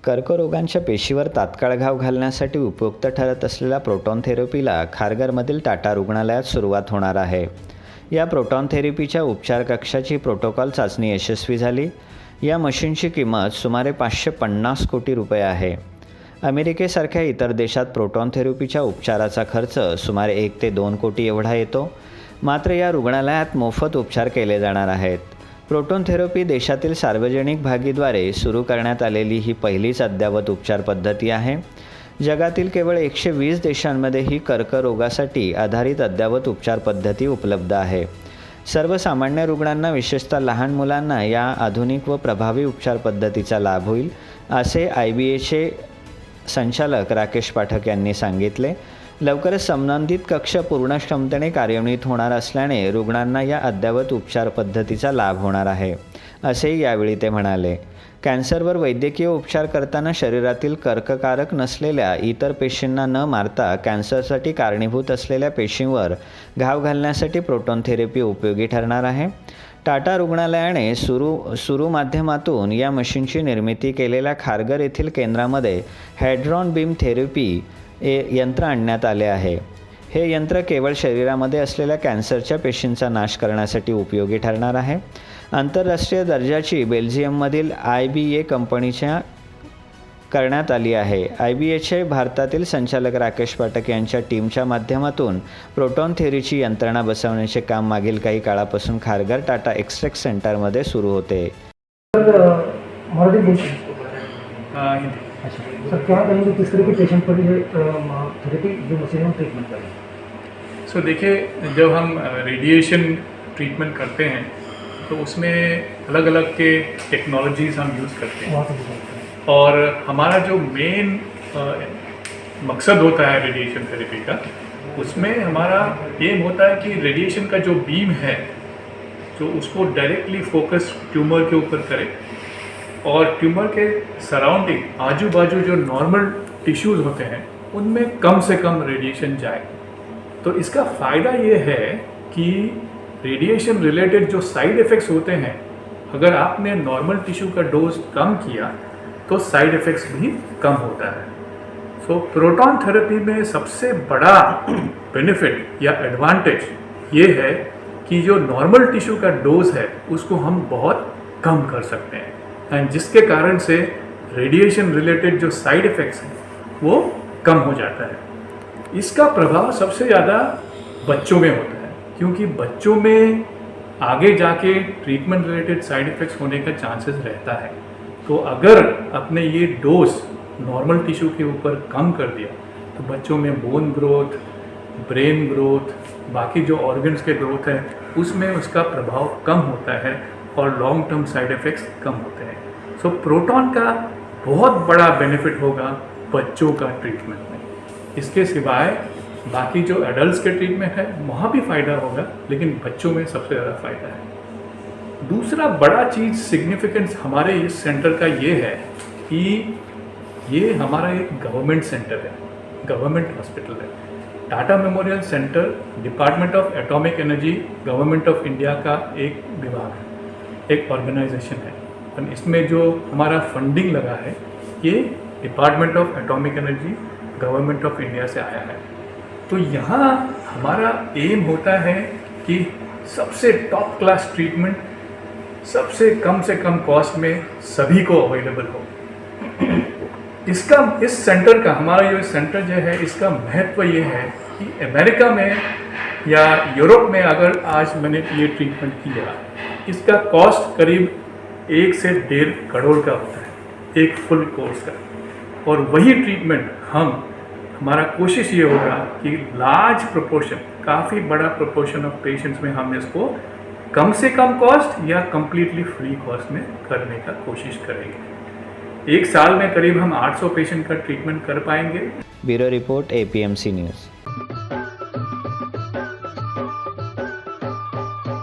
कर्करोगांच्या पेशीवर तात्काळ घाव घालण्यासाठी उपयुक्त ठरत असलेल्या प्रोटॉन थेरपीला खारघरमधील टाटा रुग्णालयात सुरुवात होणार आहे. या प्रोटॉन थेरपीच्या उपचार कक्षाची प्रोटोकॉल चाचणी यशस्वी झाली. या मशीनची किंमत सुमारे 550 कोटी रुपये आहे. अमेरिकेसारख्या इतर देशात प्रोटॉन थेरपीच्या उपचाराचा खर्च सुमारे 1 ते 2 कोटी एवढा येतो. मात्र या रुग्णालयात मोफत उपचार केले जाणार आहेत. प्रोटॉन थेरपी देशातील सार्वजनिक भागीद्वारे सुरू करण्यात आलेली ही पहिलीच अद्ययावत उपचार पद्धती आहे. जगातील केवळ 120 देशांमध्ये ही कर्करोगासाठी आधारित अद्ययावत उपचार पद्धती उपलब्ध आहे. सर्वसामान्य रुग्णांना, विशेषतः लहान मुलांना या आधुनिक व प्रभावी उपचार पद्धतीचा लाभ होईल, असे IBAचे संचालक राकेश पाठक यांनी सांगितले. लवकरच संबंधित कक्ष पूर्ण क्षमतेने कार्यान्वित होणार असल्याने रुग्णांना या अद्ययावत उपचार पद्धतीचा लाभ होणार आहे, असेही यावेळी ते म्हणाले. कॅन्सरवर वैद्यकीय उपचार करताना शरीरातील कर्ककारक नसलेल्या इतर पेशींना न मारता कॅन्सरसाठी कारणीभूत असलेल्या पेशींवर घाव घालण्यासाठी प्रोटॉन थेरपी उपयोगी ठरणार आहे. टाटा रुग्णालयाने सुरू माध्यमातून या मशीनची निर्मिती केलेल्या खारघर येथील केंद्रामध्ये हायड्रॉन बीम थेरपी यंत्र आणण्यात आले आहे. हे यंत्र केवळ शरीरामध्ये असलेल्या कॅन्सरच्या पेशींचा नाश करण्यासाठी उपयोगी ठरणार आहे. आंतरराष्ट्रीय दर्जाची बेल्जियममधील IBA कंपनीच्या करण्यात आली आहे. IBAचे भारतातील संचालक राकेश पाठक यांच्या टीमच्या माध्यमातून प्रोटॉन थेरपीची यंत्रणा बसवण्याचे काम मागील काही काळापासून खारघर टाटा एक्सरेक्ट सेंटरमध्ये सुरू होते. सर क्या कहेंगे किस तरह के पेशेंट पर ये थेरेपी जो मशीन ट्रीटमेंट करें? सो देखिए, जब हम रेडिएशन ट्रीटमेंट करते हैं तो उसमें अलग अलग के टेक्नोलॉजीज़ हम यूज़ करते हैं और हमारा जो मेन मकसद होता है रेडिएशन थेरेपी का, उसमें हमारा एम होता है कि रेडिएशन का जो बीम है जो उसको डायरेक्टली फोकस ट्यूमर के ऊपर करे और ट्यूमर के सराउंडिंग आजू बाजू जो नॉर्मल टिश्यूज़ होते हैं उनमें कम से कम रेडिएशन जाए. तो इसका फ़ायदा ये है कि रेडिएशन रिलेटेड जो साइड इफ़ेक्ट्स होते हैं, अगर आपने नॉर्मल टिश्यू का डोज कम किया तो साइड इफ़ेक्ट्स भी कम होता है. सो प्रोटॉन थेरेपी में सबसे बड़ा बेनिफिट या एडवांटेज ये है कि जो नॉर्मल टिश्यू का डोज है उसको हम बहुत कम कर सकते हैं एंड जिसके कारण से रेडिएशन रिलेटेड जो साइड इफ़ेक्ट्स हैं वो कम हो जाता है. इसका प्रभाव सबसे ज़्यादा बच्चों में होता है क्योंकि बच्चों में आगे जाके ट्रीटमेंट रिलेटेड साइड इफ़ेक्ट्स होने का चांसेस रहता है. तो अगर अपने ये डोज नॉर्मल टिश्यू के ऊपर कम कर दिया तो बच्चों में बोन ग्रोथ, ब्रेन ग्रोथ, बाकी जो ऑर्गन्स के ग्रोथ है उसमें उसका प्रभाव कम होता है और लॉन्ग टर्म साइड इफ़ेक्ट्स कम होते हैं. सो प्रोटॉन का बहुत बड़ा बेनिफिट होगा बच्चों का ट्रीटमेंट में. इसके सिवाय बाकी जो एडल्ट्स के ट्रीटमेंट है वहाँ भी फ़ायदा होगा, लेकिन बच्चों में सबसे ज़्यादा फ़ायदा है. दूसरा बड़ा चीज़ सिग्निफिकेंस हमारे इस सेंटर का ये है कि ये हमारा एक गवर्नमेंट सेंटर है, गवर्नमेंट हॉस्पिटल है. Tata memorial centre department of atomic energy government of India का एक विभाग है, एक ऑर्गेनाइजेशन है. और इसमें जो हमारा फंडिंग लगा है ये department of atomic energy government of India से आया है. तो यहाँ हमारा एम होता है कि सबसे टॉप क्लास ट्रीटमेंट सबसे कम से कम कॉस्ट में सभी को अवेलेबल हो. इस सेंटर का, हमारा जो सेंटर जो है इसका महत्व ये है कि अमेरिका में या यूरोप में अगर आज मैंने ये ट्रीटमेंट किया, इसका कॉस्ट करीब 1 से 1.5 करोड़ का होता है एक फुल कोर्स का. और वही ट्रीटमेंट हमारा कोशिश ये होगा कि लार्ज प्रोपोर्शन, काफ़ी बड़ा प्रोपोर्शन ऑफ पेशेंट्स में हम इसको कम से कम कॉस्ट या कम्प्लीटली फ्री कॉस्ट में करने का कोशिश करेंगे. एक साल में करीब हम 800 पेशेंट का ट्रीटमेंट कर पाएंगे. Bureau report APMC news.